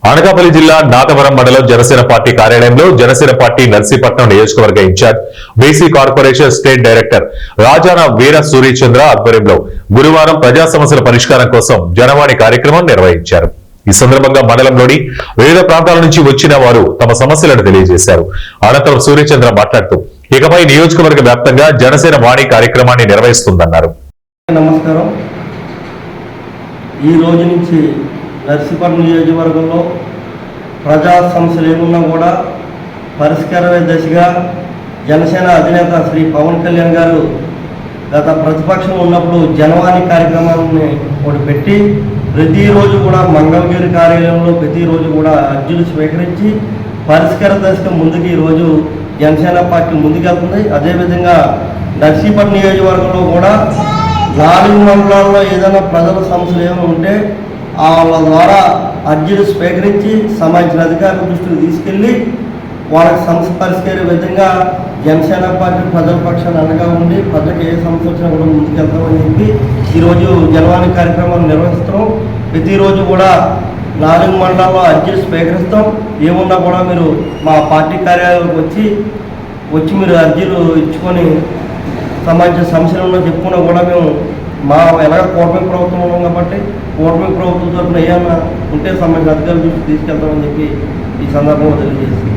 అనకాపల్లి జిల్లా నాతవరం మండలం జనసేన పార్టీ కార్యాలయంలో జనసేన పార్టీ నర్సీపట్నం నియోజకవర్గ incharge BC corporation state director Rajana Veera Suryachandra ఆధ్వర్యంలో గురువారం ప్రజా సమస్యల పరిష్కారం కోసం జనవాణి కార్యక్రమం నిర్వహించారు. ఈ సందర్భంగా మండలంలోని వివిధ ప్రాంతాల నుంచి వచ్చిన వారు తమ సమస్యలను తెలియజేశారు. అనంతరం సూర్యచంద్ర మాట్లాడుతూ ఇకపై నియోజకవర్గ వ్యాప్తంగా జనసేన వాణి కార్యక్రమాన్ని నిర్వహిస్తుందన్నారు. నమస్కారం. ఈ రోజు నుంచి నర్సీపట్నం నియోజకవర్గంలో ప్రజా సమస్యలు ఏమున్నా కూడా పరిష్కారమే దశగా జనసేన అధినేత శ్రీ పవన్ కళ్యాణ్ గారు గత ప్రతిపక్షం ఉన్నప్పుడు జనవాణి కార్యక్రమాన్ని ఒకటి పెట్టి ప్రతిరోజు కూడా మంగళగిరి కార్యాలయంలో ప్రతిరోజు కూడా అర్జీలు స్వీకరించి పరిష్కార దశగా ముందుకు ఈరోజు జనసేన పార్టీ ముందుకెళ్తుంది. అదేవిధంగా నర్సీపట్నం నియోజకవర్గంలో కూడా 4 మండలాల్లో ఏదైనా ప్రజల సమస్యలు ఏమైనా ఉంటే వాళ్ళ ద్వారా అర్జీలు స్వీకరించి సంబంధించిన అధికారుల దృష్టికి తీసుకెళ్ళి వాళ్ళకి సమస్య పరిష్కరించే విధంగా జనసేన పార్టీ ప్రజల పక్షాన్ని అండగా ఉండి ప్రజలకు ఏ సమస్య వచ్చినా కూడా ముందుకెళ్తామని చెప్పి ఈరోజు జనవాణి కార్యక్రమాన్ని నిర్వహిస్తున్నాం. ప్రతిరోజు కూడా 4 మండలాల్లో అర్జీలు స్వీకరిస్తాం. ఏమున్నా కూడా మీరు మా పార్టీ కార్యాలయాలకు వచ్చి మీరు అర్జీలు ఇచ్చుకొని సంబంధించిన సమస్యలు ఉన్నా చెప్పుకున్నా కూడా మేము ఎలాగ కూటమి ప్రభుత్వం ఉన్నాం కాబట్టి కూటమి ప్రభుత్వం తరఫున ఏమన్నా ఉంటే సంబంధించిన అధికారుల దృష్టికి తీసుకెళ్తామని చెప్పి ఈ సందర్భంగా తెలియజేస్తుంది.